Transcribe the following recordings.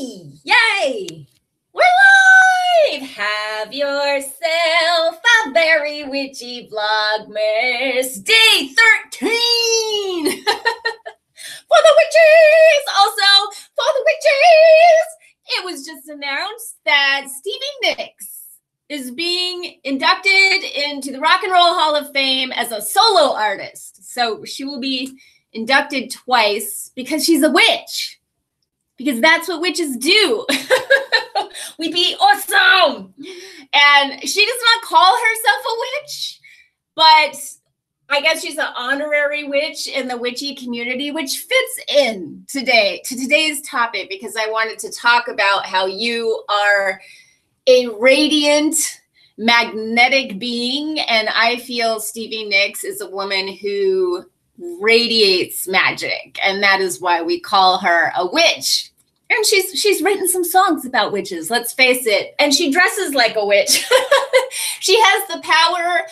Yay! We're live! Have yourself a very witchy Vlogmas Day 13! For the witches! Also, for the witches! It was just announced that Stevie Nicks is being inducted into the Rock and Roll Hall of Fame as a solo artist. So she will be inducted twice because she's a witch. Because that's what witches do. We be awesome. And she does not call herself a witch, but I guess she's an honorary witch in the witchy community, which fits in today to today's topic, because I wanted to talk about how you are a radiant, magnetic being. And I feel Stevie Nicks is a woman who radiates magic, and that is why we call her a witch. And she's written some songs about witches, let's face it, and she dresses like a witch. She has the power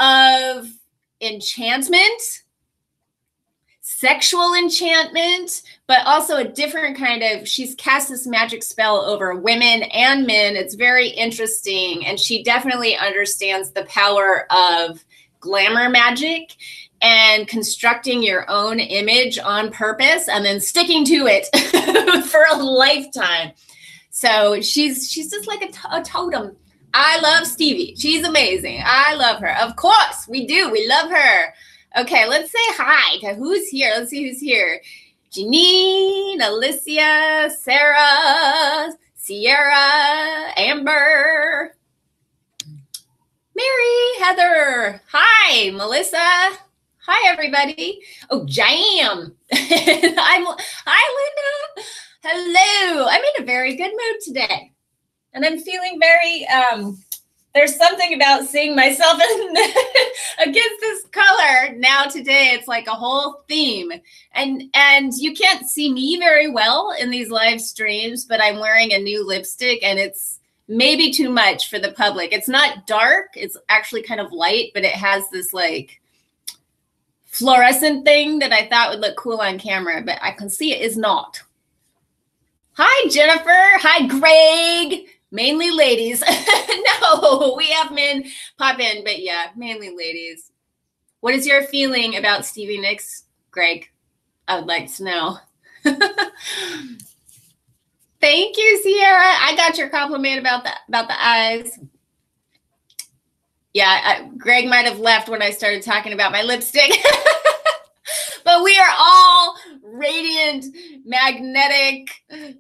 of enchantment, sexual enchantment, but also a different kind of, she's cast this magic spell over women and men. It's very interesting, and she definitely understands the power of glamour magic and constructing your own image on purpose and then sticking to it for a lifetime. So she's just like a totem. I love Stevie. She's amazing. I love her. Of course, we do. We love her. Okay, let's say hi to who's here. Let's see who's here. Janine, Alicia, Sarah, Sierra, Amber, Mary, Heather. Hi, Melissa. Hi, everybody. Oh, Jam. Hi, Linda. Hello. I'm in a very good mood today. And I'm feeling very, there's something about seeing myself against this color. Now today, it's like a whole theme. And you can't see me very well in these live streams, but I'm wearing a new lipstick, and it's maybe too much for the public. It's not dark. It's actually kind of light, but it has this like fluorescent thing that I thought would look cool on camera, but I can see it is not. Hi, Jennifer. Hi, Greg. Mainly ladies. No, we have men pop in, but yeah, mainly ladies. What is your feeling about Stevie Nicks, Greg? I would like to know. Thank you, Sierra. I got your compliment about the eyes. Yeah, Greg might have left when I started talking about my lipstick. But we are all radiant, magnetic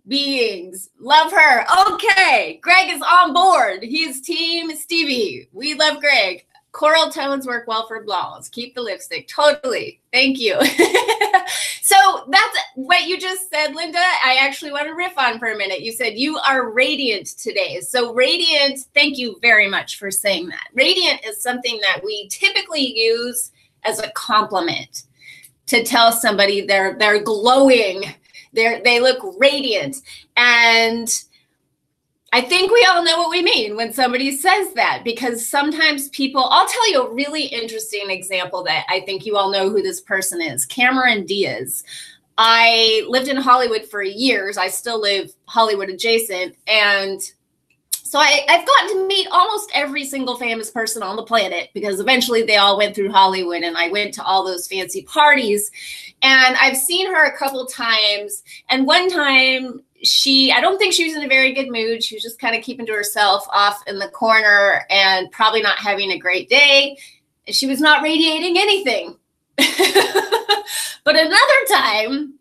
beings. Love her. Okay, Greg is on board. He's team Stevie. We love Greg. Coral tones work well for blondes. Keep the lipstick. Totally. Thank you. So that's what you just said, Linda. I actually want to riff on for a minute. You said you are radiant today. So radiant, thank you very much for saying that. Radiant is something that we typically use as a compliment to tell somebody they're glowing, they look radiant. And I think we all know what we mean when somebody says that, because sometimes people, I'll tell you a really interesting example that I think you all know who this person is, Cameron Diaz. I lived in Hollywood for years. I still live Hollywood adjacent. And so I've gotten to meet almost every single famous person on the planet, because eventually they all went through Hollywood and I went to all those fancy parties. And I've seen her a couple times. And one time I don't think she was in a very good mood. She was just kind of keeping to herself off in the corner and probably not having a great day. And she was not radiating anything. But another time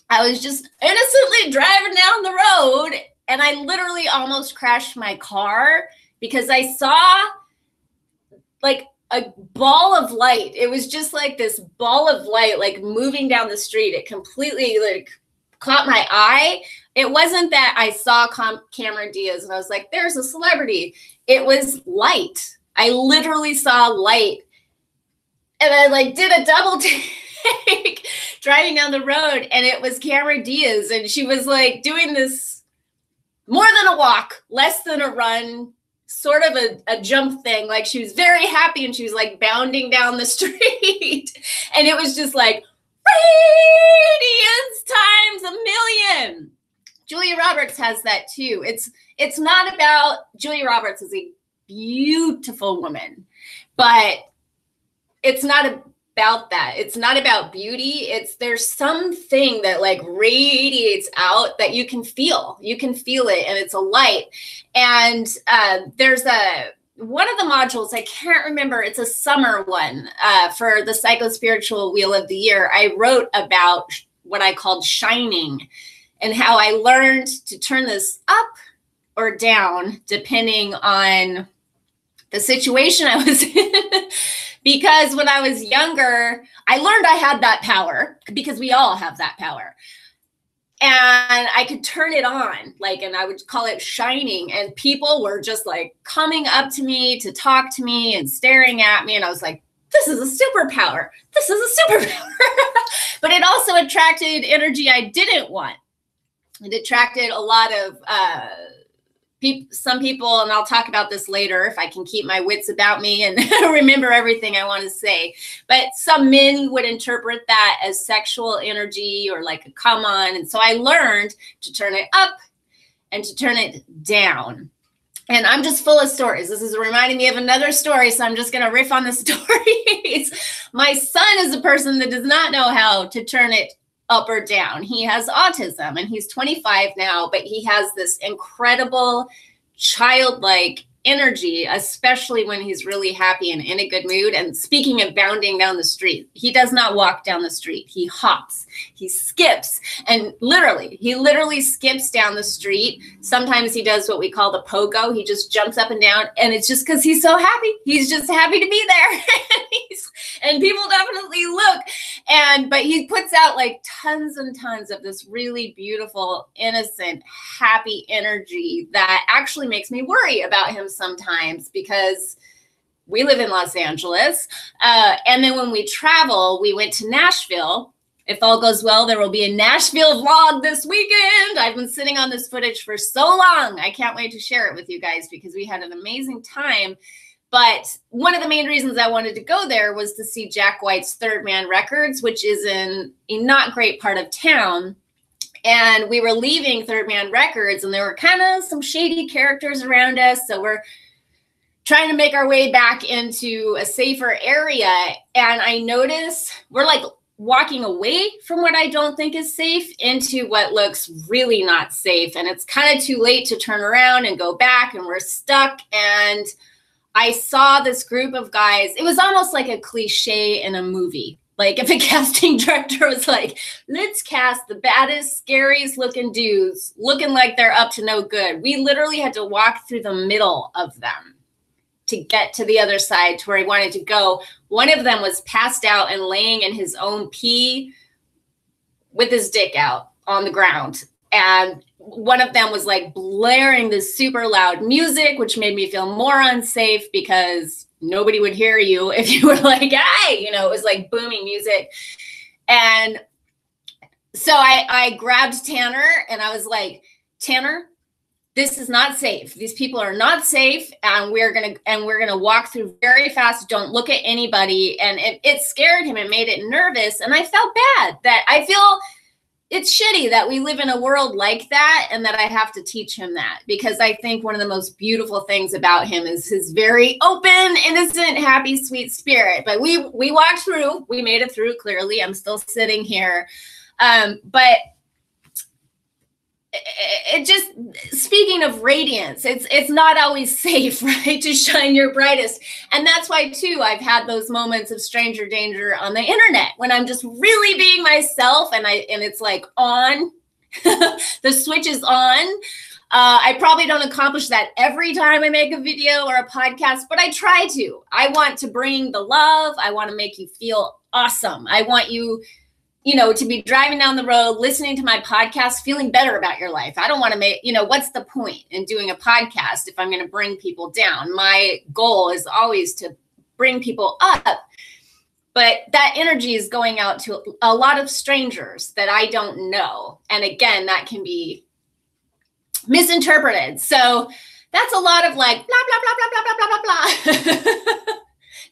I was just innocently driving down the road, and I literally almost crashed my car because I saw like a ball of light. It was just like this ball of light, like moving down the street. It completely like caught my eye. It wasn't that I saw Cameron Diaz and I was like, there's a celebrity. It was light. I literally saw light. And I like did a double take driving down the road, and it was Cameron Diaz. And she was like doing this more than a walk, less than a run, sort of a jump thing. Like she was very happy and she was like bounding down the street. And it was just like radiance times a million. Julia Roberts has that too. It's not about, Julia Roberts is a beautiful woman, but it's not about that. It's not about beauty. There's something that like radiates out that you can feel. You can feel it, and it's a light. And there's one of the modules, I can't remember, it's a summer one for the Psycho-Spiritual Wheel of the Year. I wrote about what I called shining and how I learned to turn this up or down depending on the situation I was in. Because when I was younger, I learned I had that power, because we all have that power. And I could turn it on, like, and I would call it shining. And people were just like coming up to me to talk to me and staring at me. And I was like, this is a superpower. This is a superpower. But it also attracted energy I didn't want. It attracted a lot of some people, and I'll talk about this later if I can keep my wits about me and remember everything I want to say. But some men would interpret that as sexual energy or like a come on. And so I learned to turn it up and to turn it down. And I'm just full of stories. This is reminding me of another story, so I'm just going to riff on the stories. My son is a person that does not know how to turn it up or down. He has autism, and he's 25 now, but he has this incredible childlike energy, especially when he's really happy and in a good mood. And speaking of bounding down the street, he does not walk down the street. He hops, he skips, and he literally skips down the street. Sometimes he does what we call the pogo. He just jumps up and down, and it's just because he's so happy. He's just happy to be there. And people definitely look. But he puts out like tons and tons of this really beautiful, innocent, happy energy that actually makes me worry about him sometimes, because we live in Los Angeles. And then when we travel, we went to Nashville. If all goes well, there will be a Nashville vlog this weekend. I've been sitting on this footage for so long. I can't wait to share it with you guys because we had an amazing time. But one of the main reasons I wanted to go there was to see Jack White's Third Man Records, which is in a not great part of town. And we were leaving Third Man Records, and there were kind of some shady characters around us. So we're trying to make our way back into a safer area. And I noticed we're like walking away from what I don't think is safe into what looks really not safe. And it's kind of too late to turn around and go back, and we're stuck. And I saw this group of guys. It was almost like a cliche in a movie. Like if a casting director was like, let's cast the baddest, scariest looking dudes looking like they're up to no good. We literally had to walk through the middle of them to get to the other side to where he wanted to go. One of them was passed out and laying in his own pee with his dick out on the ground. And one of them was like blaring this super loud music, which made me feel more unsafe because nobody would hear you if you were like, hey, it was like booming music. And so I grabbed Tanner and I was like, Tanner, this is not safe. These people are not safe. And we're going to walk through very fast. Don't look at anybody. And it scared him and made it nervous. And I felt bad that I feel it's shitty that we live in a world like that and that I have to teach him that, because I think one of the most beautiful things about him is his very open, innocent, happy, sweet spirit. But we walked through, we made it through clearly. I'm still sitting here. But it just, speaking of radiance, it's not always safe, right, to shine your brightest. And that's why too I've had those moments of stranger danger on the internet when I'm just really being myself and it's like on the switch is on. I probably don't accomplish that every time I make a video or a podcast, but I try to. I want to bring the love. I want to make you feel awesome. I want you to be driving down the road, listening to my podcast, feeling better about your life. I don't want to make, what's the point in doing a podcast if I'm going to bring people down? My goal is always to bring people up. But that energy is going out to a lot of strangers that I don't know. And again, that can be misinterpreted. So that's a lot of like, blah, blah, blah, blah, blah, blah, blah, blah, blah.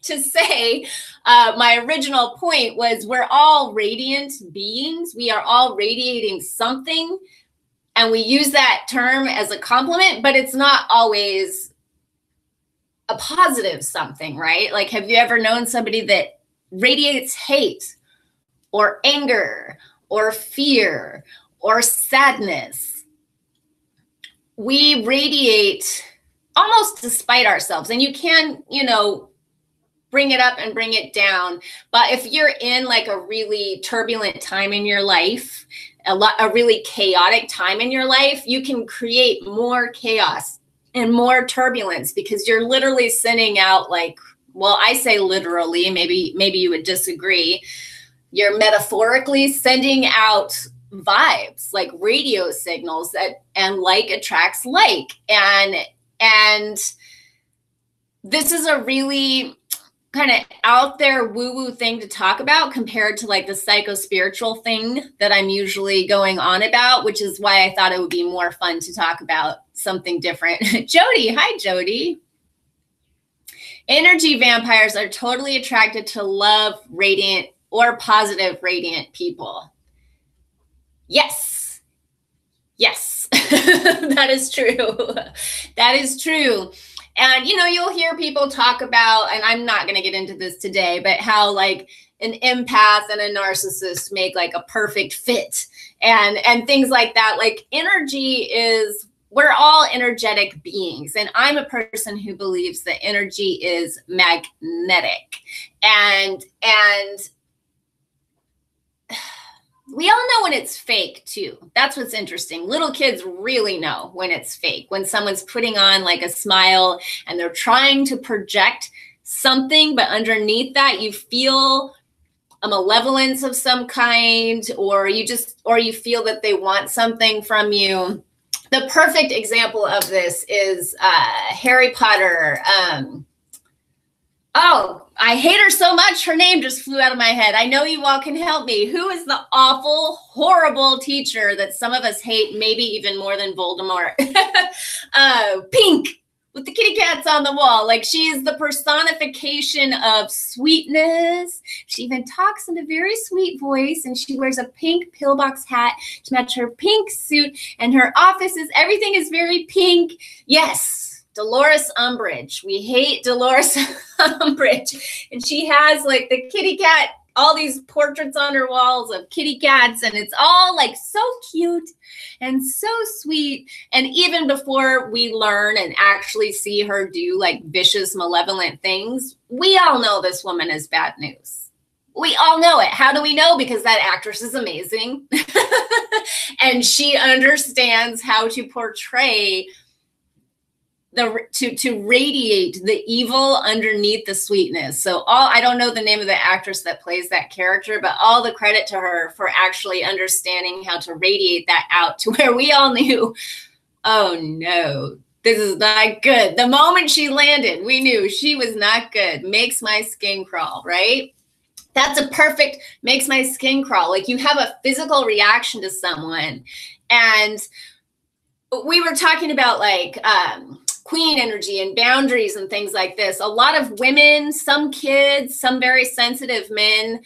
To say, my original point was we're all radiant beings. We are all radiating something. And we use that term as a compliment, but it's not always a positive something, right? Like, have you ever known somebody that radiates hate or anger or fear or sadness? We radiate almost despite ourselves. And you can, you know, bring it up and bring it down. But if you're in like a really turbulent time in your life, a really chaotic time in your life, you can create more chaos and more turbulence because you're literally sending out like, well, I say literally, maybe you would disagree. You're metaphorically sending out vibes, like radio signals that, and like attracts like. And this is a really kind of out there woo-woo thing to talk about compared to like the psycho-spiritual thing that I'm usually going on about, which is why I thought it would be more fun to talk about something different. Jody, hi Jody. Energy vampires are totally attracted to love, radiant, or positive radiant people. Yes. Yes, that is true. That is true. And, you know, you'll hear people talk about, and I'm not going to get into this today, but how like an empath and a narcissist make like a perfect fit and things like that. Like energy is, we're all energetic beings. And I'm a person who believes that energy is magnetic. And we all know when it's fake too. That's what's interesting. Little kids really know when it's fake, when someone's putting on like a smile and they're trying to project something, but underneath that you feel a malevolence of some kind, or you feel that they want something from you. The perfect example of this is Harry Potter. Oh, I hate her so much. Her name just flew out of my head. I know you all can help me. Who is the awful, horrible teacher that some of us hate, maybe even more than Voldemort? Pink, with the kitty cats on the wall. Like, she is the personification of sweetness. She even talks in a very sweet voice, and she wears a pink pillbox hat to match her pink suit, and her office is, everything is very pink. Yes. Dolores Umbridge. We hate Dolores Umbridge. And she has like the kitty cat, all these portraits on her walls of kitty cats. And it's all like so cute and so sweet. And even before we learn and actually see her do like vicious, malevolent things, we all know this woman is bad news. We all know it. How do we know? Because that actress is amazing. And she understands how to portray to radiate the evil underneath the sweetness. So I don't know the name of the actress that plays that character, but all the credit to her for actually understanding how to radiate that out to where we all knew, oh no, this is not good. The moment she landed, we knew she was not good. Makes my skin crawl, right? That's a perfect, makes my skin crawl. Like, you have a physical reaction to someone. And we were talking about like, queen energy and boundaries and things like this. A lot of women, some kids, some very sensitive men,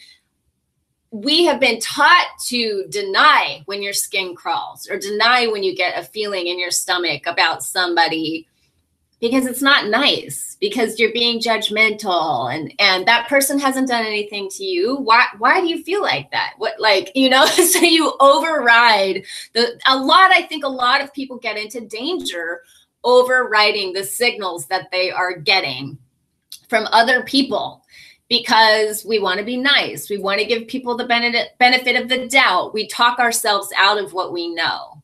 we have been taught to deny when your skin crawls or deny when you get a feeling in your stomach about somebody because it's not nice, because you're being judgmental and that person hasn't done anything to you. Why do you feel like that? What, like, you know, so you override I think a lot of people get into danger overriding the signals that they are getting from other people because we want to be nice. We want to give people the benefit of the doubt. We talk ourselves out of what we know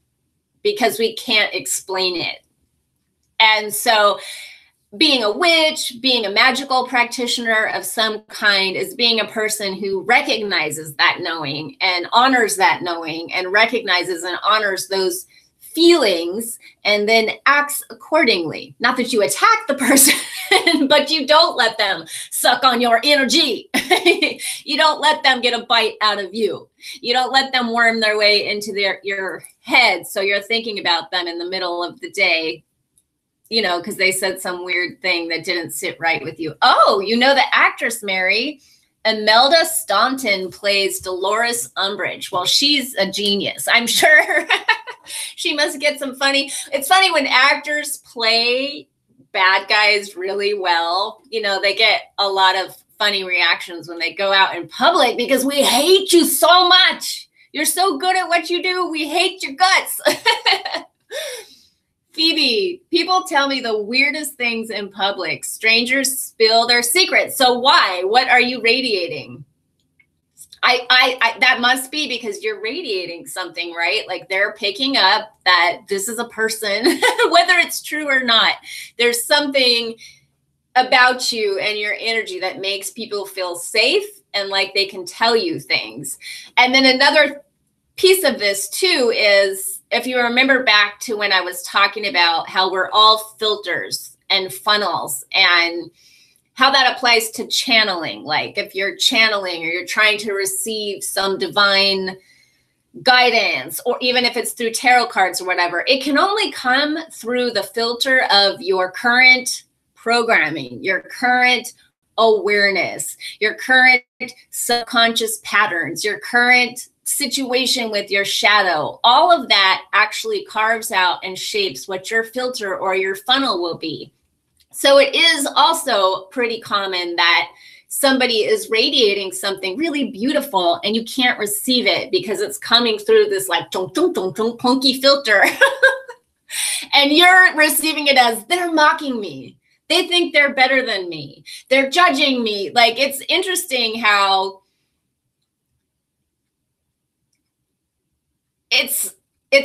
because we can't explain it. And so being a witch, being a magical practitioner of some kind is being a person who recognizes that knowing and honors that knowing and recognizes and honors those feelings and then acts accordingly. Not that you attack the person, but you don't let them suck on your energy. You don't let them get a bite out of you. You don't let them worm their way into your head. So you're thinking about them in the middle of the day, you know, because they said some weird thing that didn't sit right with you. Oh, you know the actress, Mary? Imelda Staunton plays Dolores Umbridge. Well, she's a genius. I'm sure She must get some funny. It's funny when actors play bad guys really well, you know, they get a lot of funny reactions when they go out in public because we hate you so much. You're so good at what you do. We hate your guts. Phoebe, people tell me the weirdest things in public. Strangers spill their secrets. So why? What are you radiating? I that must be because you're radiating something, right? Like they're picking up that this is a person, whether it's true or not. There's something about you and your energy that makes people feel safe and like they can tell you things. And then another piece of this too is, if you remember back to when I was talking about how we're all filters and funnels and how that applies to channeling. Like if you're channeling or you're trying to receive some divine guidance, or even if it's through tarot cards or whatever, it can only come through the filter of your current programming, your current awareness, your current subconscious patterns, your current situation with your shadow. All of that actually carves out and shapes what your filter or your funnel will be. So it is also pretty common that somebody is radiating something really beautiful and you can't receive it because it's coming through this like punky filter. And you're receiving it as they're mocking me. They think they're better than me. They're judging me. Like, it's interesting how it's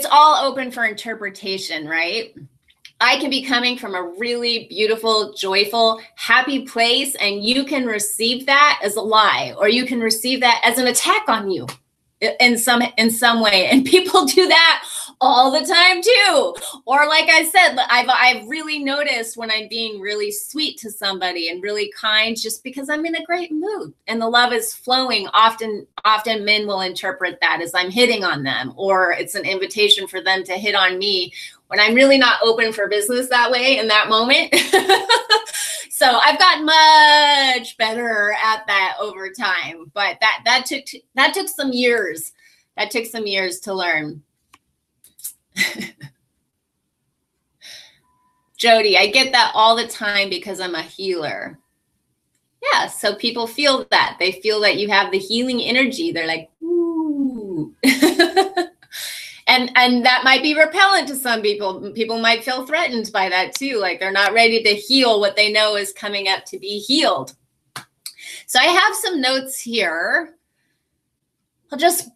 all open for interpretation, right? I can be coming from a really beautiful, joyful, happy place, and you can receive that as a lie, or you can receive that as an attack on you in some way. And people do that all the time too. Or like I said, I've really noticed when I'm being really sweet to somebody and really kind, just because I'm in a great mood and the love is flowing. Often men will interpret that as I'm hitting on them, or it's an invitation for them to hit on me when I'm really not open for business that way in that moment. So I've gotten much better at that over time, but that took some years. That took some years to learn. Jody, I get that all the time because I'm a healer. Yeah, so people feel that. They feel that you have the healing energy. They're like, ooh. And that might be repellent to some people. People might feel threatened by that too. Like they're not ready to heal what they know is coming up to be healed. So I have some notes here. I'll just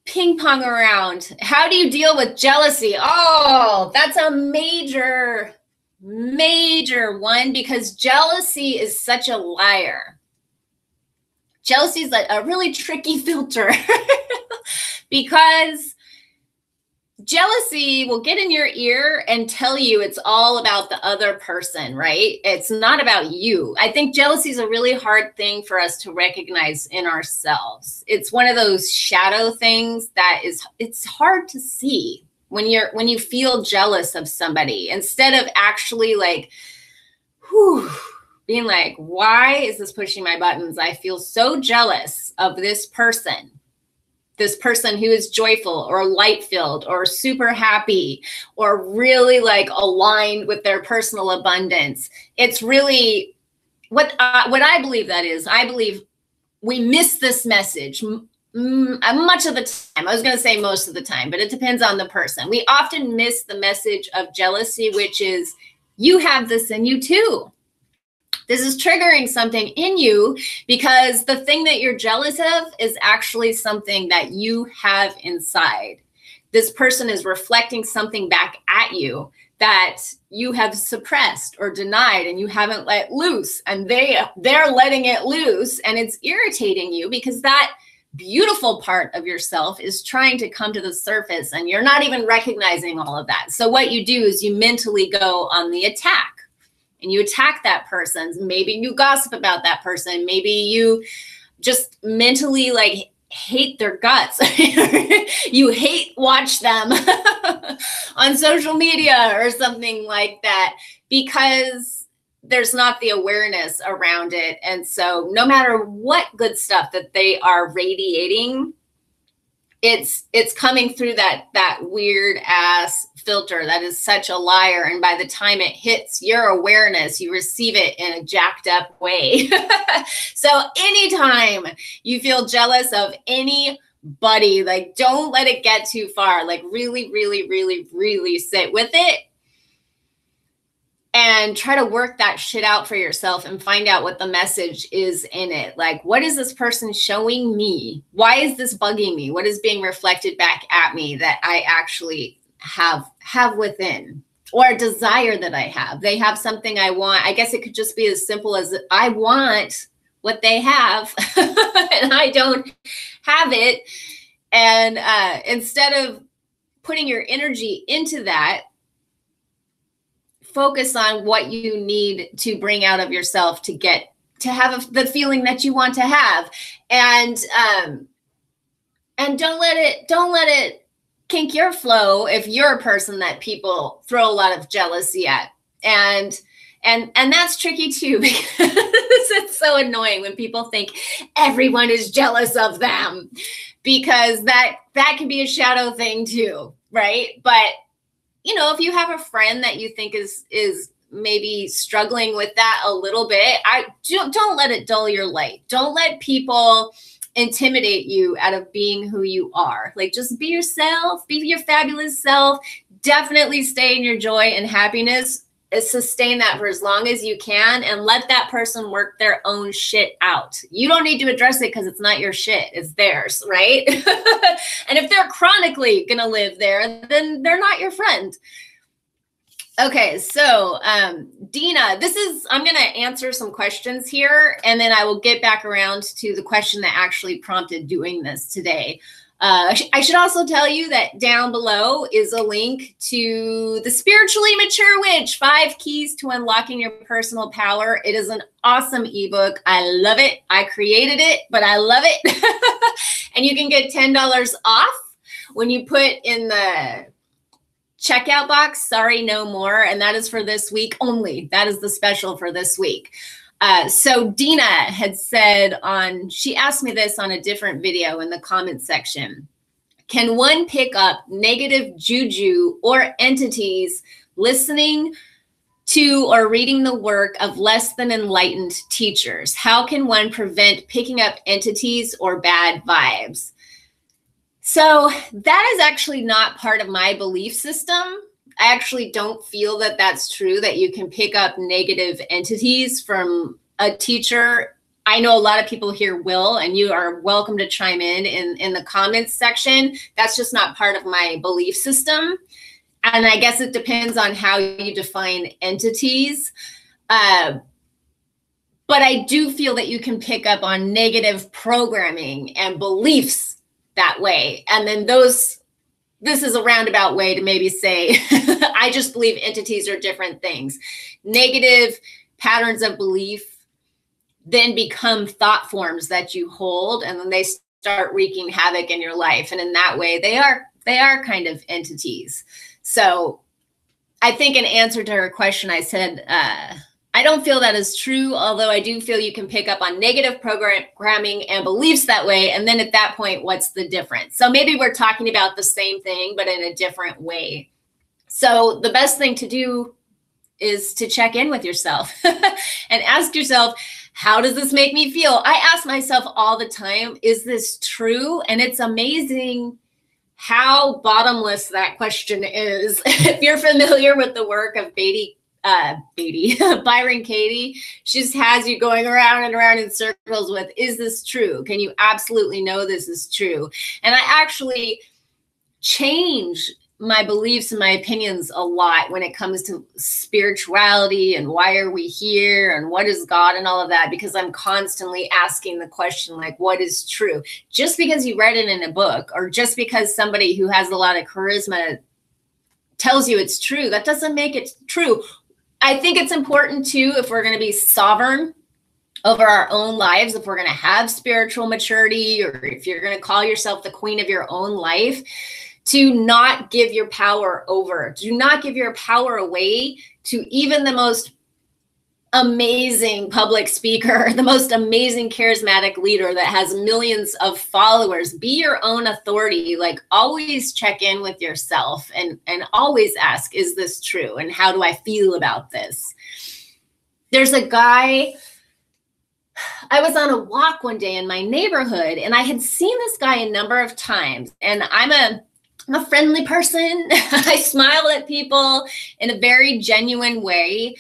ping pong around. How do you deal with jealousy? Oh, that's a major one, because jealousy is such a liar. Jealousy is a really tricky filter because jealousy will get in your ear and tell you it's all about the other person, right? It's not about you. I think jealousy is a really hard thing for us to recognize in ourselves. It's one of those shadow things that it's hard to see when you feel jealous of somebody, instead of actually like, being like, why is this pushing my buttons? I feel so jealous of this person who is joyful or light-filled or super happy or really like aligned with their personal abundance. It's really what I believe that is. I believe we miss this message much of the time. I was going to say most of the time, but it depends on the person. We often miss the message of jealousy, which is you have this in you too. This is triggering something in you because the thing that you're jealous of is actually something that you have inside. This person is reflecting something back at you that you have suppressed or denied and you haven't let loose, and they're letting it loose, and it's irritating you because that beautiful part of yourself is trying to come to the surface and you're not even recognizing all of that. So what you do is you mentally go on the attack. And you attack that person. Maybe you gossip about that person. Maybe you just mentally like hate their guts. You hate watch them on social media or something like that because there's not the awareness around it. And so no matter what good stuff that they are radiating, it's coming through that weird ass filter that is such a liar. And by the time it hits your awareness, you receive it in a jacked up way. So anytime you feel jealous of anybody, like, don't let it get too far. Like, really, really, really, really sit with it and try to work that shit out for yourself and find out what the message is in it. Like, what is this person showing me? Why is this bugging me? What is being reflected back at me that I actually have within, or a desire that I have? They have something I want. I guess it could just be as simple as I want what they have and I don't have it. And instead of putting your energy into that, focus on what you need to bring out of yourself to get to have the feeling that you want to have. And don't let it kink your flow if you're a person that people throw a lot of jealousy at. And that's tricky too, because it's so annoying when people think everyone is jealous of them, because that can be a shadow thing too, right? But you know, if you have a friend that you think is maybe struggling with that a little bit, don't let it dull your light. Don't let people intimidate you out of being who you are. Like, just be yourself, be your fabulous self. Definitely stay in your joy and happiness. Sustain that for as long as you can, and let that person work their own shit out. You don't need to address it because it's not your shit, it's theirs, right? And if they're chronically gonna live there, then they're not your friend. Okay, so Deena, I'm gonna answer some questions here, and then I will get back around to the question that actually prompted doing this today. I should also tell you that down below is a link to the Spiritually Mature Witch, 5 Keys to Unlocking Your Personal Power. It is an awesome ebook. I love it. I created it, but I love it. And you can get $10 off when you put in the checkout box, sorry, no more. And that is for this week only. That is the special for this week. So Deena had said she asked me this on a different video in the comment section. Can one pick up negative juju or entities listening to or reading the work of less than enlightened teachers? How can one prevent picking up entities or bad vibes? So that is actually not part of my belief system. I actually don't feel that that's true, that you can pick up negative entities from a teacher. I know a lot of people here will, and you are welcome to chime in the comments section. That's just not part of my belief system. And I guess it depends on how you define entities. But I do feel that you can pick up on negative programming and beliefs that way. And then this is a roundabout way to maybe say, I just believe entities are different things. Negative patterns of belief then become thought forms that you hold, and then they start wreaking havoc in your life. And in that way, they are kind of entities. So I think in answer to her question, I said, I don't feel that is true, although I do feel you can pick up on negative programming and beliefs that way. And then at that point, what's the difference? So maybe we're talking about the same thing, but in a different way. So the best thing to do is to check in with yourself and ask yourself, how does this make me feel? I ask myself all the time, is this true? And it's amazing how bottomless that question is. If you're familiar with the work of Byron Katie, she just has you going around and around in circles with, is this true? Can you absolutely know this is true? And I actually change my beliefs and my opinions a lot when it comes to spirituality and why are we here and what is God and all of that, because I'm constantly asking the question, like, what is true? Just because you read it in a book, or just because somebody who has a lot of charisma tells you it's true, that doesn't make it true. I think it's important too, if we're going to be sovereign over our own lives, if we're going to have spiritual maturity, or if you're going to call yourself the queen of your own life, to not give your power over. Do not give your power away to even the most amazing public speaker, the most amazing charismatic leader that has millions of followers. Be your own authority. Like, always check in with yourself and always ask, is this true? And how do I feel about this? There's a guy, I was on a walk one day in my neighborhood, and I had seen this guy a number of times, and I'm a friendly person. I smile at people in a very genuine way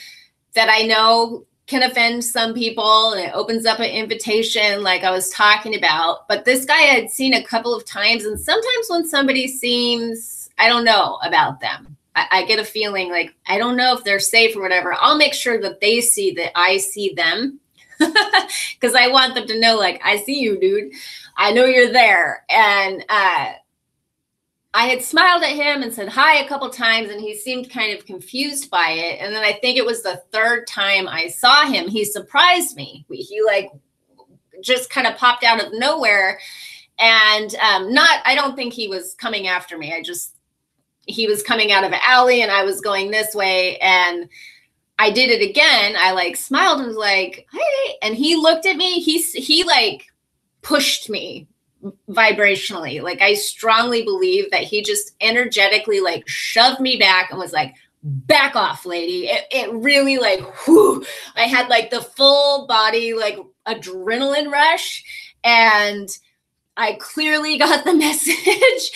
that I know can offend some people, and it opens up an invitation like I was talking about. But this guy I had seen a couple of times, and sometimes when somebody seems, I don't know about them, I get a feeling like, I don't know if they're safe or whatever, I'll make sure that they see that I see them, because I want them to know, like, I see you, dude. I know you're there. And I had smiled at him and said hi a couple times, and he seemed kind of confused by it. And then I think it was the third time I saw him, he surprised me. He like just kind of popped out of nowhere. And I don't think he was coming after me. He was coming out of an alley and I was going this way. And I did it again. I like smiled and was like, hey. And he looked at me. He like pushed me vibrationally. Like, I strongly believe that he just energetically like shoved me back and was like, back off, lady. It really like, whew, I had like the full body, like adrenaline rush, and I clearly got the message.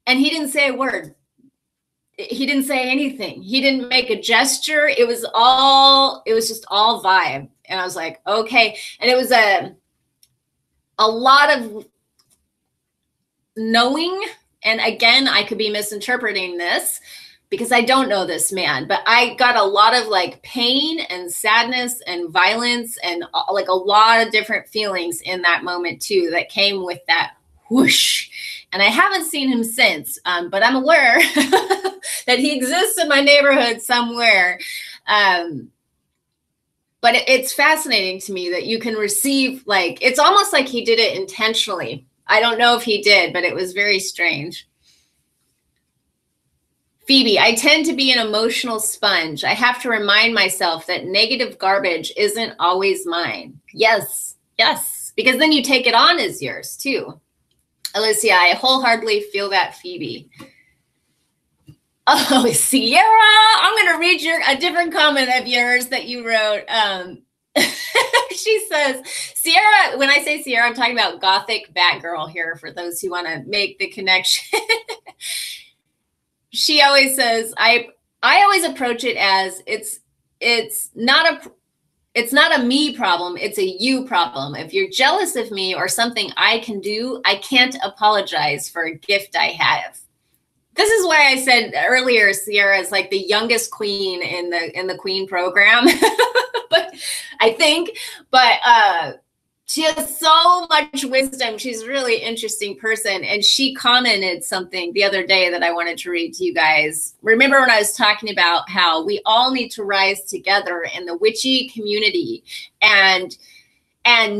And he didn't say a word. He didn't say anything. He didn't make a gesture. It was just all vibe. And I was like, okay. And it was a lot of knowing. And again, I could be misinterpreting this because I don't know this man, but I got a lot of like pain and sadness and violence and like a lot of different feelings in that moment too, that came with that whoosh. And I haven't seen him since, but I'm aware that he exists in my neighborhood somewhere. But it's fascinating to me that you can receive, like, it's almost like he did it intentionally. I don't know if he did, but it was very strange. Phoebe, I tend to be an emotional sponge. I have to remind myself that negative garbage isn't always mine. Yes, yes, because then you take it on as yours too. Alicia, I wholeheartedly feel that, Phoebe. Oh, Sierra, I'm going to read a different comment of yours that you wrote. She says, Sierra, when I say Sierra, I'm talking about Gothic Batgirl here for those who want to make the connection. She always says, I always approach it as it's not a me problem, it's a you problem. If you're jealous of me or something I can do, I can't apologize for a gift I have. This is why I said earlier, Sierra is like the youngest queen in the queen program. But she has so much wisdom. She's a really interesting person. And she commented something the other day that I wanted to read to you guys. Remember when I was talking about how we all need to rise together in the witchy community and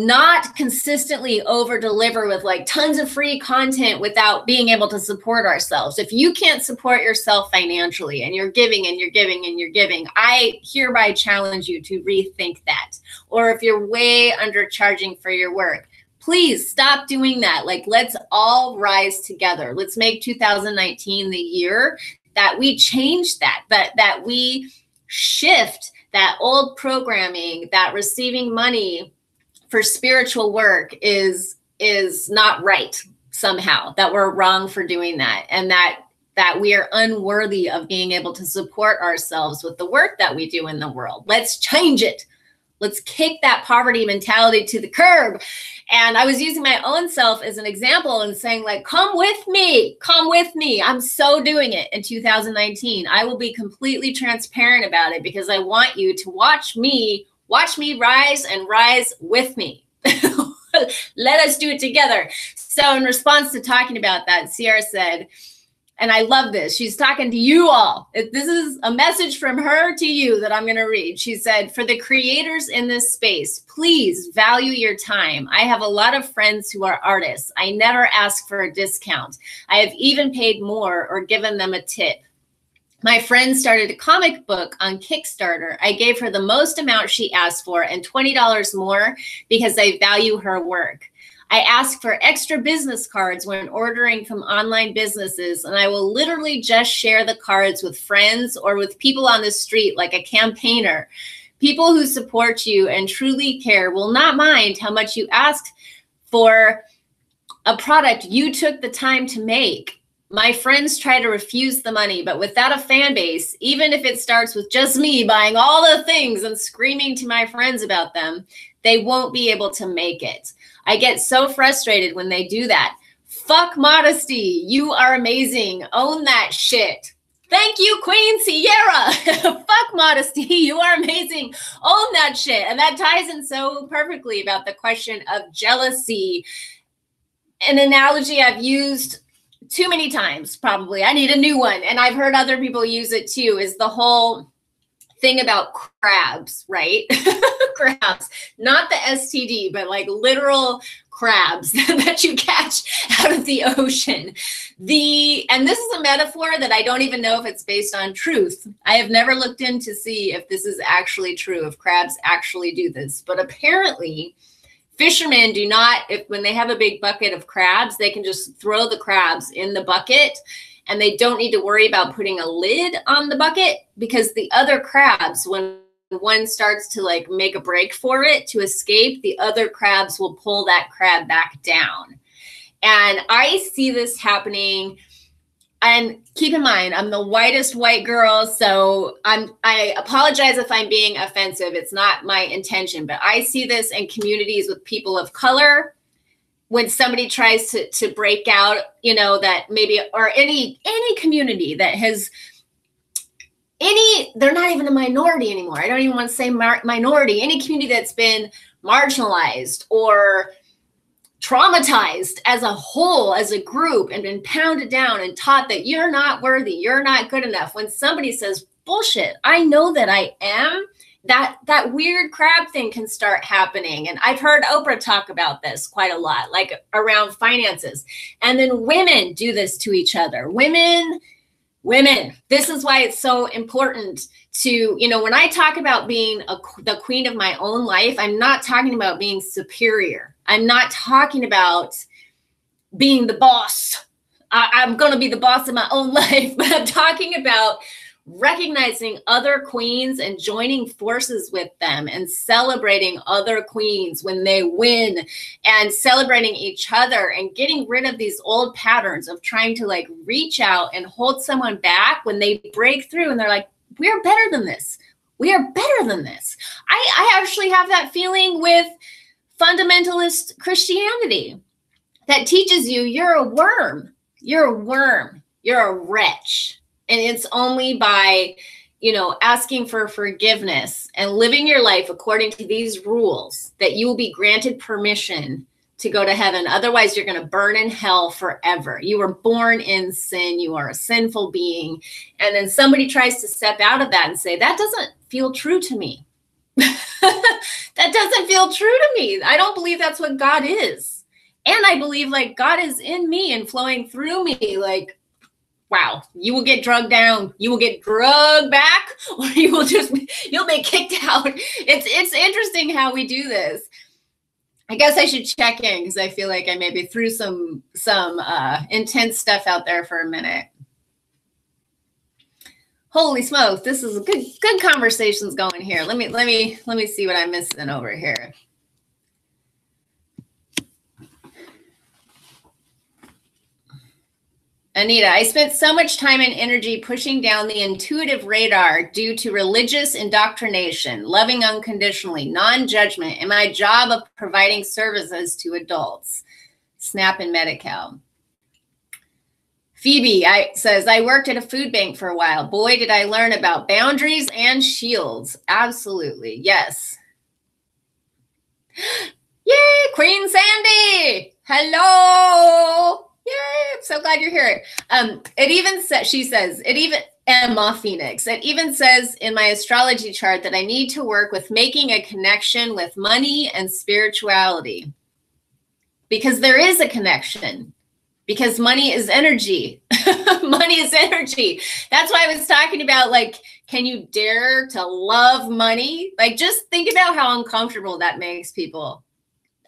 not consistently over deliver with like tons of free content without being able to support ourselves. If you can't support yourself financially and you're giving and you're giving and you're giving, I hereby challenge you to rethink that. Or if you're way undercharging for your work, please stop doing that. Like, let's all rise together. Let's make 2019 the year that we change that we shift that old programming, that receiving money for spiritual work is not right somehow, that we're wrong for doing that, and that we are unworthy of being able to support ourselves with the work that we do in the world. Let's change it. Let's kick that poverty mentality to the curb. And I was using my own self as an example and saying, like, come with me. I'm so doing it in 2019. I will be completely transparent about it because I want you to watch me rise and rise with me. Let us do it together. So in response to talking about that, Sierra said, and I love this, she's talking to you all. This is a message from her to you that I'm going to read. She said, for the creators in this space, please value your time. I have a lot of friends who are artists. I never ask for a discount. I have even paid more or given them a tip. My friend started a comic book on Kickstarter. I gave her the most amount she asked for and $20 more because I value her work. I ask for extra business cards when ordering from online businesses, and I will literally just share the cards with friends or with people on the street like a campaigner. People who support you and truly care will not mind how much you ask for a product you took the time to make. My friends try to refuse the money, but without a fan base, even if it starts with just me buying all the things and screaming to my friends about them, they won't be able to make it. I get so frustrated when they do that. Fuck modesty. You are amazing. Own that shit. Thank you, Queen Sierra. Fuck modesty. You are amazing. Own that shit. And that ties in so perfectly about the question of jealousy. An analogy I've used too many times, probably. I need a new one. And I've heard other people use it too, is the whole thing about crabs, right? Crabs, not the STD, but like literal crabs that you catch out of the ocean. And this is a metaphor that I don't even know if it's based on truth. I have never looked in to see if this is actually true, if crabs actually do this. But apparently, fishermen do not, when they have a big bucket of crabs, they can just throw the crabs in the bucket and they don't need to worry about putting a lid on the bucket, because the other crabs, when one starts to like make a break for it to escape, the other crabs will pull that crab back down. And I see this happening. And keep in mind, I'm the whitest white girl, so I apologize if I'm being offensive. It's not my intention, but I see this in communities with people of color. When somebody tries to break out, you know, that maybe, or any community that has they're not even a minority anymore. I don't even want to say minority. Any community that's been marginalized or traumatized as a whole, as a group, and been pounded down and taught that you're not worthy, you're not good enough. When somebody says, bullshit, I know that I am, that weird crab thing can start happening. And I've heard Oprah talk about this quite a lot, like around finances. And then women do this to each other. Women, this is why it's so important to, you know, when I talk about being the queen of my own life, I'm not talking about being superior. I'm not talking about being the boss. I'm going to be the boss of my own life, but I'm talking about recognizing other queens and joining forces with them and celebrating other queens when they win and celebrating each other and getting rid of these old patterns of trying to like reach out and hold someone back when they break through and they're like, we're better than this. We are better than this. I actually have that feeling with fundamentalist Christianity that teaches you you're a worm. You're a worm. You're a wretch. And it's only by, you know, asking for forgiveness and living your life according to these rules that you will be granted permission to go to heaven. Otherwise, you're going to burn in hell forever. You were born in sin. You are a sinful being. And then somebody tries to step out of that and say, that doesn't feel true to me. That doesn't feel true to me. I don't believe that's what God is. And I believe like God is in me and flowing through me. Like, wow, you will get drugged down, you will get drugged back, or you'll be kicked out. It's interesting how we do this. I guess I should check in because I feel like I maybe threw some intense stuff out there for a minute. Holy smokes, this is a good conversations going here. Let me see what I'm missing over here. Anita, I spent so much time and energy pushing down the intuitive radar due to religious indoctrination, loving unconditionally, non-judgment, and my job of providing services to adults. Snap and Medi-Cal. Phoebe says, I worked at a food bank for a while. Boy, did I learn about boundaries and shields. Absolutely. Yes. Yay, Queen Sandy. Hello. Yay, I'm so glad you're here. It even says, she says, Emma Phoenix, it even says in my astrology chart that I need to work with making a connection with money and spirituality. Because there is a connection. Because money is energy. Money is energy. That's why I was talking about, like, can you dare to love money? Like, just think about how uncomfortable that makes people.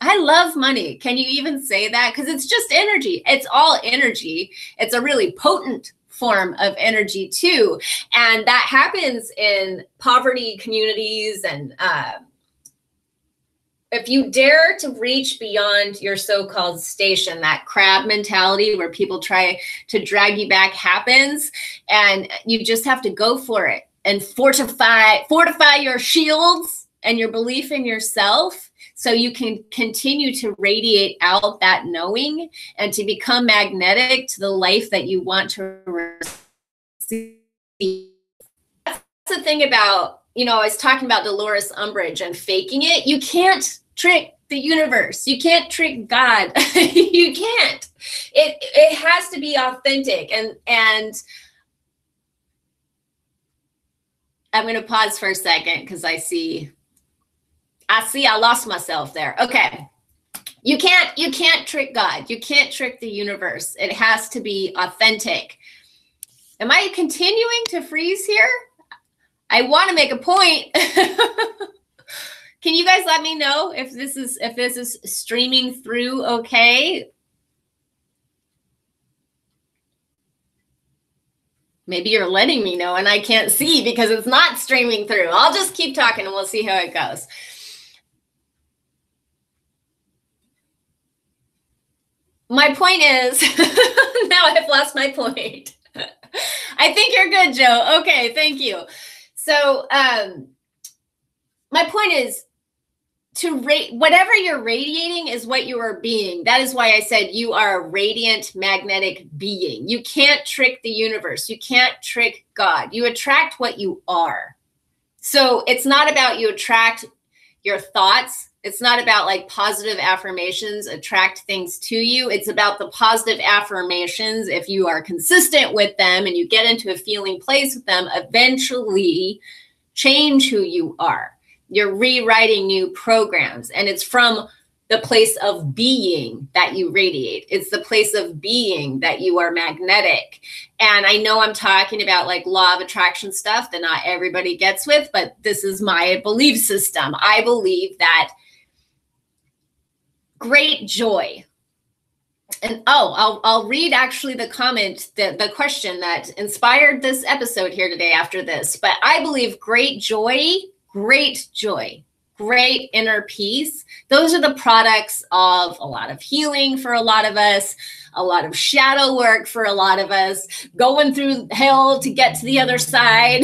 I love money. Can you even say that? Because it's just energy. It's all energy. It's a really potent form of energy too. And that happens in poverty communities. And if you dare to reach beyond your so-called station, that crab mentality where people try to drag you back happens, and you just have to go for it and fortify your shields and your belief in yourself, so you can continue to radiate out that knowing and to become magnetic to the life that you want to receive. That's the thing about, you know, I was talking about Dolores Umbridge and faking it. You can't trick the universe. You can't trick God. You can't. It has to be authentic. And I'm going to pause for a second because I see I lost myself there. Okay. You can't trick God. You can't trick the universe. It has to be authentic. Am I continuing to freeze here? I want to make a point. Can you guys let me know if this is streaming through okay? Maybe you're letting me know and I can't see because it's not streaming through. I'll just keep talking and we'll see how it goes. My point is, now I've lost my point. I think you're good, Joe. Okay, thank you. So my point is, whatever you're radiating is what you are being. That is why I said you are a radiant magnetic being. You can't trick the universe. You can't trick God. You attract what you are. So it's not about you attract your thoughts. It's not about like positive affirmations attract things to you. It's about the positive affirmations. If you are consistent with them and you get into a feeling place with them, eventually change who you are. You're rewriting new programs, and it's from the place of being that you radiate. It's the place of being that you are magnetic. And I know I'm talking about like law of attraction stuff that not everybody gets with, but this is my belief system. I believe that great joy. And I'll read actually the comment, the question that inspired this episode here today after this. But I believe great joy, great inner peace, those are the products of a lot of healing for a lot of us, a lot of shadow work for a lot of us, going through hell to get to the other side,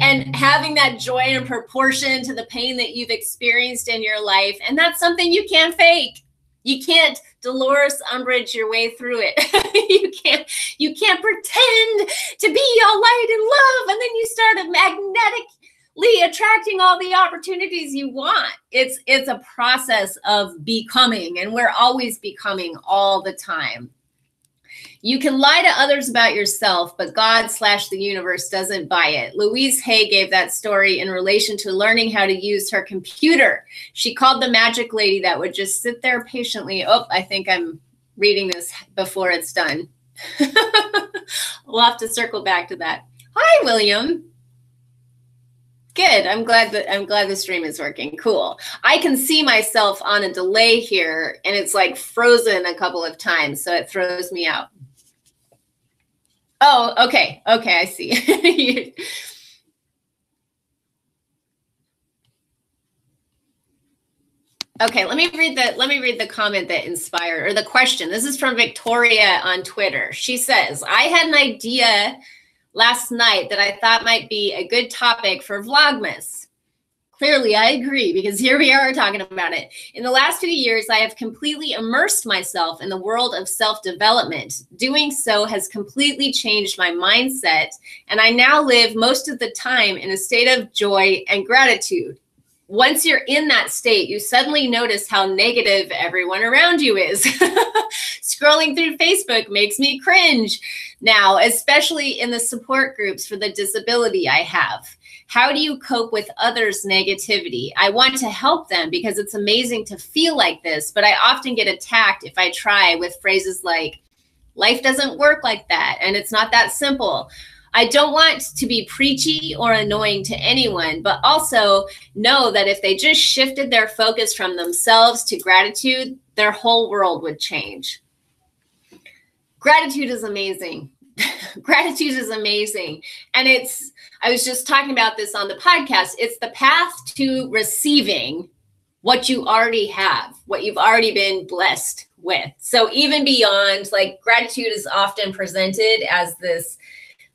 and having that joy in proportion to the pain that you've experienced in your life. And that's something you can't fake. You can't Dolores Umbridge your way through it. You can't pretend to be all light and love, and then you start a magnetically attracting all the opportunities you want. It's a process of becoming, and we're always becoming all the time. You can lie to others about yourself, but God/the universe doesn't buy it. Louise Hay gave that story in relation to learning how to use her computer. She called the magic lady that would just sit there patiently. Oh, I think I'm reading this before it's done. We'll have to circle back to that. Hi, William. Good. I'm glad the stream is working. Cool. I can see myself on a delay here, and it's like frozen a couple of times, so it throws me out. Oh, okay. Okay, I see. Okay, let me read the comment that inspired, or the question. This is from Victoria on Twitter. She says, I had an idea last night that I thought might be a good topic for Vlogmas. Clearly, I agree, because here we are talking about it. In the last few years, I have completely immersed myself in the world of self-development. Doing so has completely changed my mindset, and I now live most of the time in a state of joy and gratitude. Once you're in that state, you suddenly notice how negative everyone around you is. Scrolling through Facebook makes me cringe now, especially in the support groups for the disability I have. How do you cope with others' negativity? I want to help them because it's amazing to feel like this, but I often get attacked if I try with phrases like, Life doesn't work like that, and it's not that simple. I don't want to be preachy or annoying to anyone, but also know that if they just shifted their focus from themselves to gratitude, their whole world would change. Gratitude is amazing. Gratitude is amazing. And I was just talking about this on the podcast. It's the path to receiving what you already have, what you've already been blessed with. So even beyond, like, gratitude is often presented as this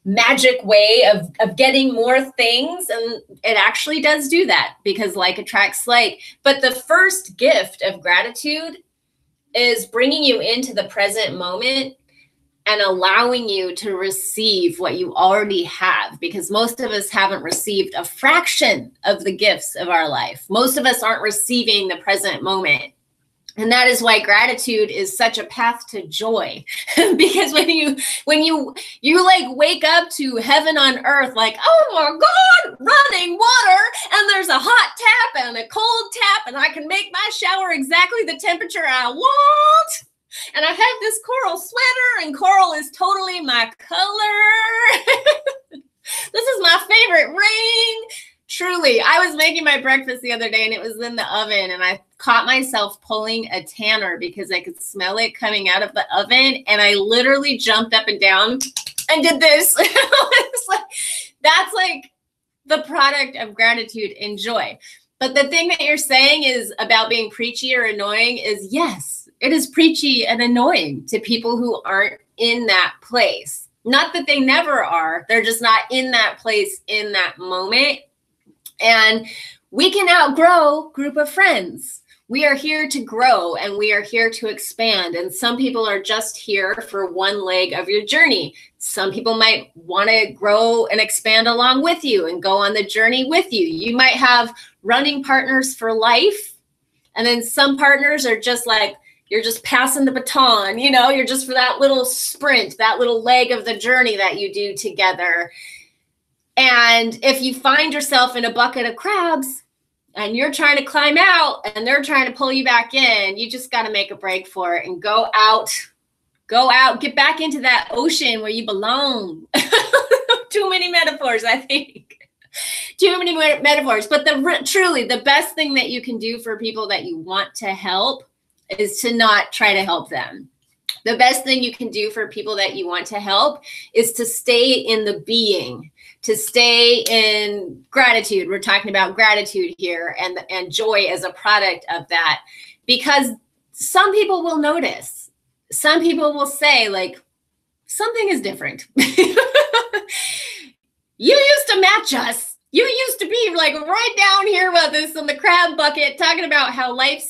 magic way of getting more things. And it actually does do that, because like attracts like. But the first gift of gratitude is bringing you into the present moment and allowing you to receive what you already have, because most of us haven't received a fraction of the gifts of our life. Most of us aren't receiving the present moment. And that is why gratitude is such a path to joy. Because when you like wake up to heaven on earth, like, oh my God, running water, and there's a hot tap and a cold tap, and I can make my shower exactly the temperature I want. And I have this coral sweater, and coral is totally my color. This is my favorite ring. Truly, I was making my breakfast the other day, and it was in the oven, and I caught myself pulling a tanner because I could smell it coming out of the oven, and I literally jumped up and down and did this. It's like, that's like the product of gratitude and joy. But the thing that you're saying is about being preachy or annoying is, yes, it is preachy and annoying to people who aren't in that place. Not that they never are. They're just not in that place in that moment. And we can outgrow a group of friends. We are here to grow, and we are here to expand. And some people are just here for one leg of your journey. Some people might want to grow and expand along with you and go on the journey with you. You might have running partners for life. And then some partners are just like, you're just passing the baton, you know, you're just for that little sprint, that little leg of the journey that you do together. And if you find yourself in a bucket of crabs and you're trying to climb out and they're trying to pull you back in, you just got to make a break for it and go out, get back into that ocean where you belong. Too many metaphors, I think. Too many metaphors. But truly, the best thing that you can do for people that you want to help is to not try to help them. The best thing you can do for people that you want to help is to stay in the being, to stay in gratitude. We're talking about gratitude here, and joy as a product of that, because some people will notice. Some people will say, like, something is different. You used to match us. You used to be like right down here with us in the crab bucket, talking about how life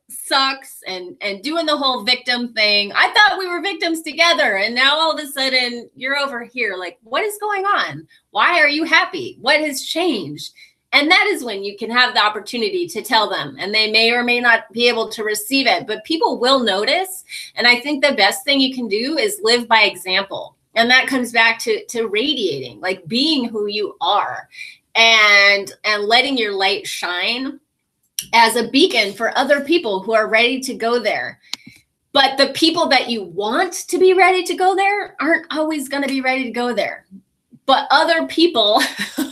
sucks and doing the whole victim thing. I thought we were victims together, and now all of a sudden you're over here. Like, what is going on? Why are you happy? What has changed? And that is when you can have the opportunity to tell them, and they may or may not be able to receive it, but people will notice. And I think the best thing you can do is live by example. And that comes back to radiating, like being who you are. And letting your light shine as a beacon for other people who are ready to go there. But the people that you want to be ready to go there aren't always going to be ready to go there. But other people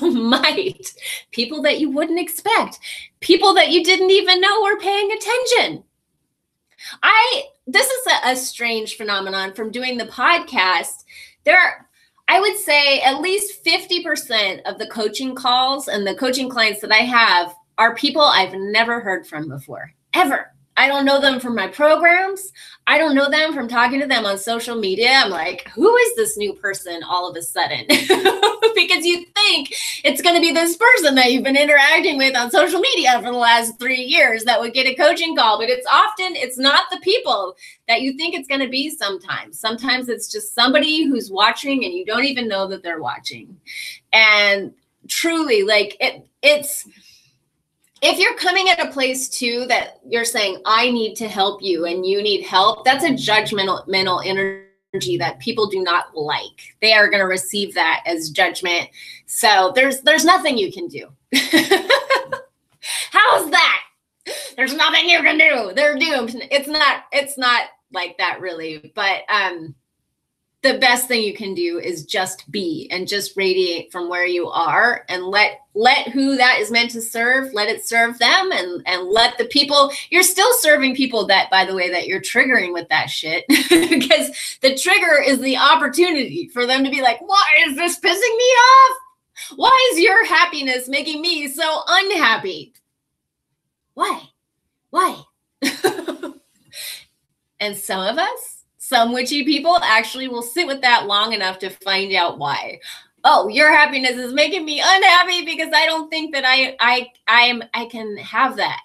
might. People that you wouldn't expect. People that you didn't even know were paying attention. This is a strange phenomenon from doing the podcast. I would say at least 50% of the coaching calls and the coaching clients that I have are people I've never heard from before, ever. I don't know them from my programs. I don't know them from talking to them on social media. I'm like, who is this new person all of a sudden? Because you think it's going to be this person that you've been interacting with on social media for the last 3 years that would get a coaching call. But it's not the people that you think it's going to be sometimes. Sometimes it's just somebody who's watching and you don't even know that they're watching. And truly, like, it's... If you're coming at a place too that you're saying, I need to help you and you need help, that's a judgmental energy that people do not like. They are going to receive that as judgment. So there's nothing you can do. How's that? There's nothing you can do. They're doomed. It's not like that really. But the best thing you can do is just be and just radiate from where you are, and let who that is meant to serve, let it serve them, and let the people, you're still serving people that, by the way, that you're triggering with that shit, because the trigger is the opportunity for them to be like, why is this pissing me off? Why is your happiness making me so unhappy? Why? And some of us, some witchy people, actually will sit with that long enough to find out why. Oh, your happiness is making me unhappy because I don't think that I can have that.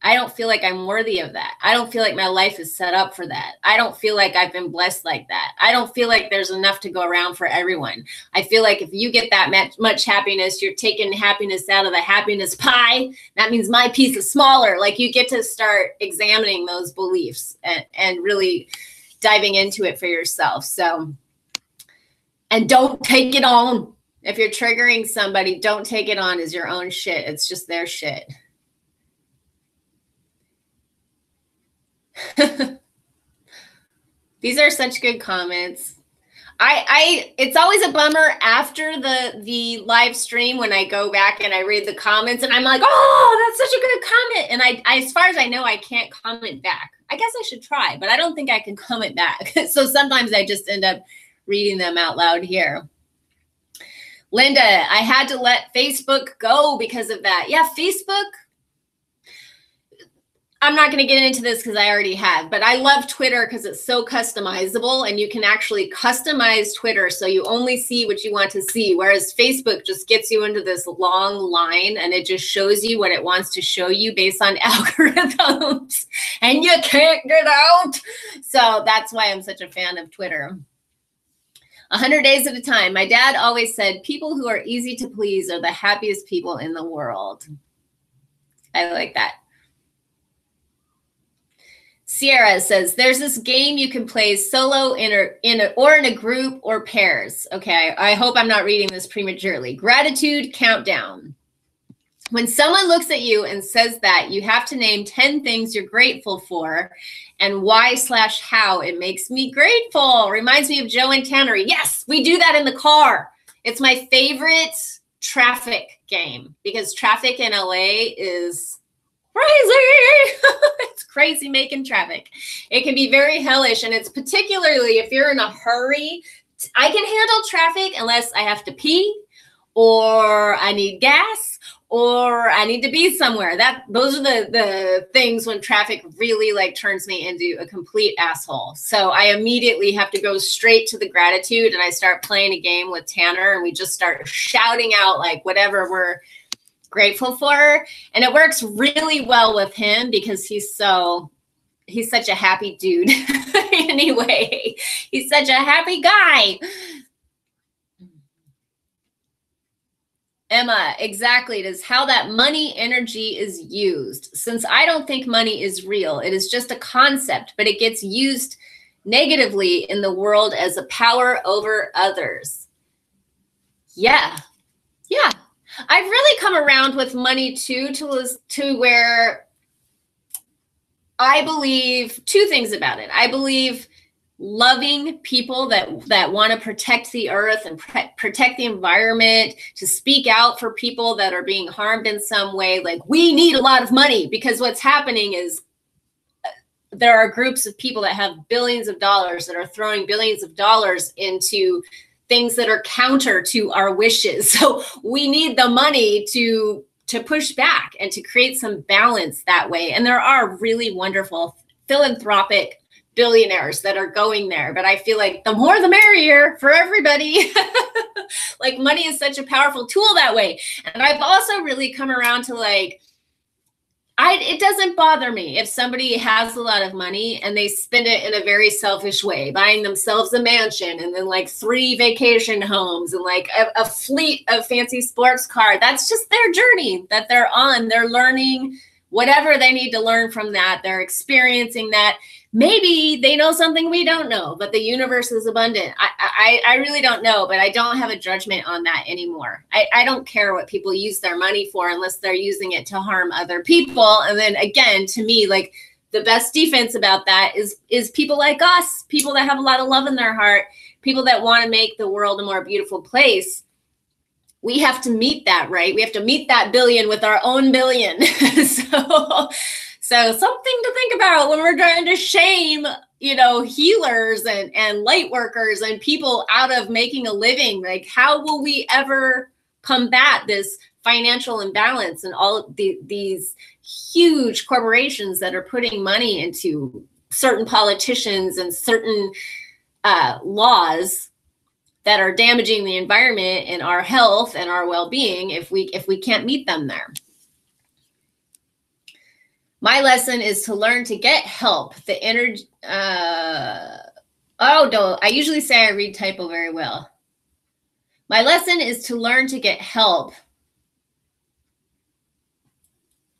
I don't feel like I'm worthy of that. I don't feel like my life is set up for that. I don't feel like I've been blessed like that. I don't feel like there's enough to go around for everyone. I feel like if you get that much happiness, you're taking happiness out of the happiness pie. That means my piece is smaller. Like, you get to start examining those beliefs and really diving into it for yourself. So, and don't take it on. If you're triggering somebody, don't take it on as your own shit. It's just their shit. These are such good comments. It's always a bummer after the live stream when I go back and I read the comments and I'm like, oh, that's such a good comment. And I as far as I know, I can't comment back. I guess I should try, but I don't think I can comment back. So sometimes I just end up reading them out loud here. Linda, I had to let Facebook go because of that. Yeah, Facebook. I'm not going to get into this because I already have, but I love Twitter because it's so customizable, and you can actually customize Twitter so you only see what you want to see, whereas Facebook just gets you into this long line and it just shows you what it wants to show you based on algorithms, and you can't get out. So that's why I'm such a fan of Twitter. 100 days at a time. My dad always said people who are easy to please are the happiest people in the world. I like that. Sierra says, there's this game you can play solo in a group or pairs. Okay, I hope I'm not reading this prematurely. Gratitude countdown. When someone looks at you and says that, you have to name 10 things you're grateful for and why/how it makes me grateful. Reminds me of Joe and Tannery. Yes, we do that in the car. It's my favorite traffic game because traffic in LA is crazy. It's crazy making traffic. It can be very hellish, and it's particularly if you're in a hurry. I can handle traffic unless I have to pee or I need gas or I need to be somewhere. Those are the things when traffic really like turns me into a complete asshole. So I immediately have to go straight to the gratitude, and I start playing a game with Tanner, and we just start shouting out like whatever we're grateful for. And it works really well with him because he's such a happy dude. Anyway, he's such a happy guy. Emma, exactly. It is how that money energy is used. Since I don't think money is real, it is just a concept, but it gets used negatively in the world as a power over others. Yeah. Yeah. I've really come around with money too, to where I believe two things about it. I believe loving people that want to protect the earth and protect the environment, to speak out for people that are being harmed in some way. Like, we need a lot of money, because what's happening is there are groups of people that have billions of dollars that are throwing billions of dollars into things that are counter to our wishes. So we need the money to push back and to create some balance that way. And there are really wonderful philanthropic billionaires that are going there. But I feel like the more the merrier for everybody. Like, money is such a powerful tool that way. And I've also really come around to like, it doesn't bother me if somebody has a lot of money and they spend it in a very selfish way, buying themselves a mansion and then like 3 vacation homes and like a fleet of fancy sports cars. That's just their journey that they're on. They're learning whatever they need to learn from that. They're experiencing that. Maybe they know something we don't know, but the universe is abundant. I really don't know, but I don't have a judgment on that anymore. I don't care what people use their money for unless they're using it to harm other people. And then again, to me, like, the best defense about that is people like us, people that have a lot of love in their heart, people that want to make the world a more beautiful place. We have to meet that, right? We have to meet that billion with our own billion. So something to think about when we're trying to shame, you know, healers and light workers and people out of making a living. Like, how will we ever combat this financial imbalance and all of these huge corporations that are putting money into certain politicians and certain laws that are damaging the environment and our health and our well-being if we can't meet them there? My lesson is to learn to get help. The energy. I usually say I read typo very well. My lesson is to learn to get help.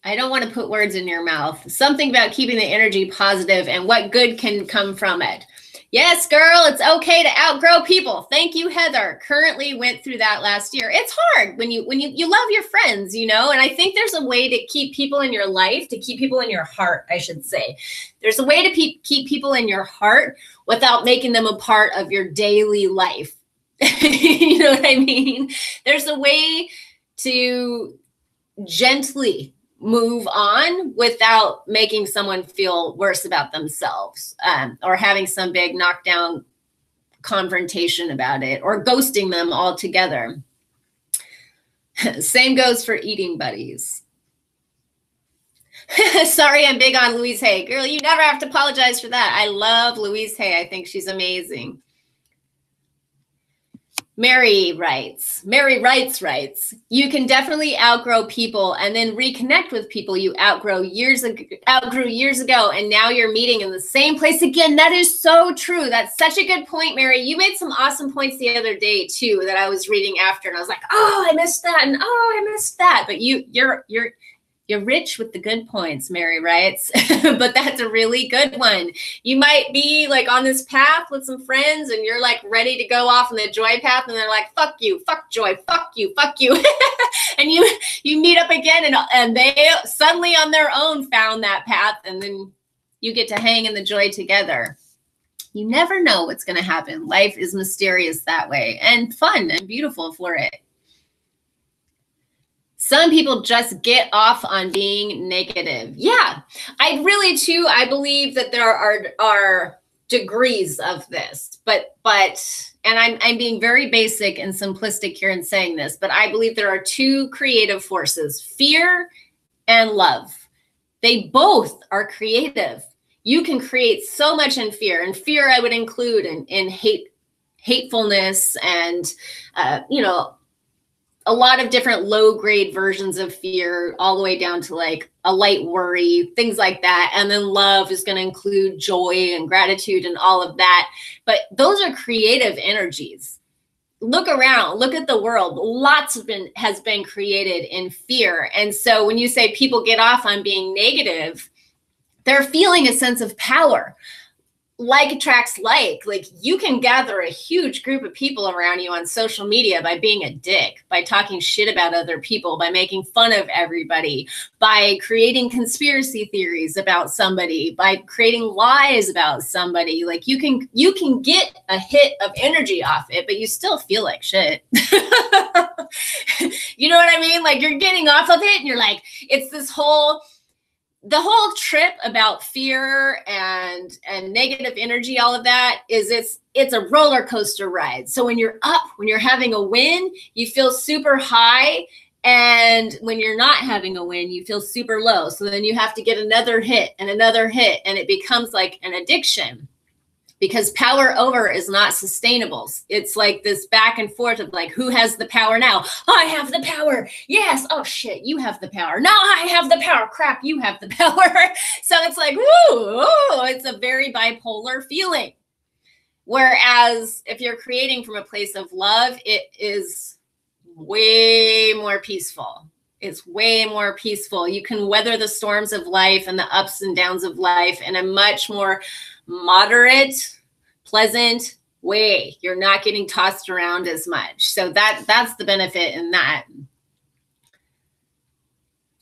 I don't want to put words in your mouth. Something about keeping the energy positive and what good can come from it. Yes, girl, it's okay to outgrow people. Thank you, Heather. Currently went through that last year. It's hard when you love your friends, you know, and I think there's a way to keep people in your life, to keep people in your heart, I should say. There's a way to keep people in your heart without making them a part of your daily life. You know what I mean? There's a way to gently move on without making someone feel worse about themselves, or having some big knockdown confrontation about it, or ghosting them altogether. Same goes for eating buddies. Sorry, I'm big on Louise Hay. Girl, you never have to apologize for that. I love Louise Hay. I think she's amazing. Mary writes, you can definitely outgrow people and then reconnect with people you outgrew years ago, and now you're meeting in the same place again. That is so true. That's such a good point, Mary. You made some awesome points the other day too that I was reading after, and I was like, oh, I missed that, and oh, I missed that. But you're rich with the good points, Mary writes. But that's a really good one. You might be like on this path with some friends and you're like ready to go off on the joy path, and they're like, fuck you, fuck joy, fuck you, fuck you. And you meet up again, and they suddenly on their own found that path, and then you get to hang in the joy together. You never know what's going to happen. Life is mysterious that way, and fun and beautiful for it. Some people just get off on being negative. Yeah, I really too, I believe that there are degrees of this, but and I'm being very basic and simplistic here in saying this, but I believe there are two creative forces, fear and love. They both are creative. You can create so much in fear, and fear I would include in hatefulness and, you know, a lot of different low grade versions of fear, all the way down to like a light worry, things like that. And then love is going to include joy and gratitude and all of that. But those are creative energies. Look around, look at the world. Lots has been created in fear. And so when you say people get off on being negative, they're feeling a sense of power. Like attracts like you can gather a huge group of people around you on social media by being a dick, by talking shit about other people, by making fun of everybody, by creating conspiracy theories about somebody, by creating lies about somebody. Like you can get a hit of energy off it, but you still feel like shit. You know what I mean? Like you're getting off of it and you're like, it's this the whole trip about fear and negative energy, all of that is it's a roller coaster ride. So when you're up, when you're having a win, you feel super high. And when you're not having a win, you feel super low. So then you have to get another hit. And it becomes like an addiction, because power over is not sustainable. It's like this back and forth of like, who has the power now? Oh, I have the power. Yes. Oh shit, you have the power. No, I have the power. Crap, you have the power. So it's like, woo, it's a very bipolar feeling. Whereas if you're creating from a place of love, it is way more peaceful. It's way more peaceful. You can weather the storms of life and the ups and downs of life in a much more moderate, pleasant way. You're not getting tossed around as much. So that's the benefit in that.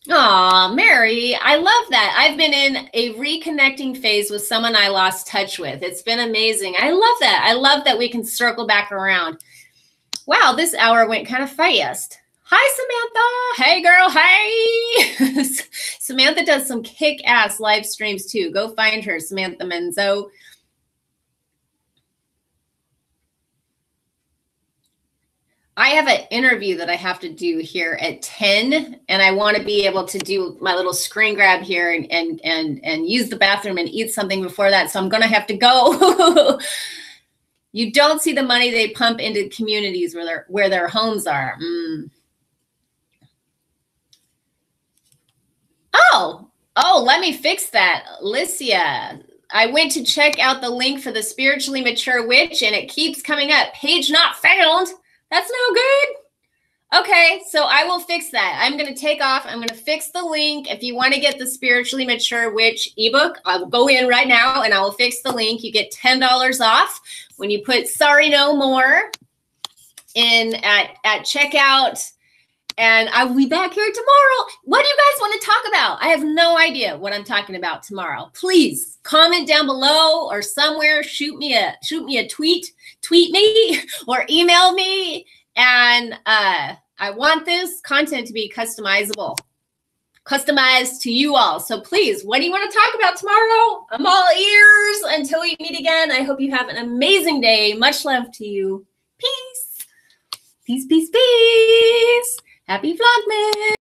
Aw, Mary, I love that. I've been in a reconnecting phase with someone I lost touch with. It's been amazing. I love that. I love that we can circle back around. Wow, this hour went kind of fast. Hi, Samantha. Hey, girl. Hey. Samantha does some kick-ass live streams, too. Go find her, Samantha Menzo. I have an interview that I have to do here at 10, and I want to be able to do my little screen grab here and use the bathroom and eat something before that. So I'm going to have to go. You don't see the money they pump into communities where their homes are. Oh, let me fix that. Licia, I went to check out the link for the Spiritually Mature Witch, and it keeps coming up. Page not found. That's no good. Okay, so I will fix that. I'm going to take off. I'm going to fix the link. If you want to get the Spiritually Mature Witch ebook, I'll go in right now and I will fix the link. You get $10 off when you put Sorry No More in at checkout. And I will be back here tomorrow. What do you guys want to talk about? I have no idea what I'm talking about tomorrow. Please comment down below or somewhere. Shoot me a tweet me or email me. And I want this content to be customized to you all. So please, what do you want to talk about tomorrow? I'm all ears until we meet again. I hope you have an amazing day. Much love to you. Peace. Peace, peace, peace. Happy Vlogmas.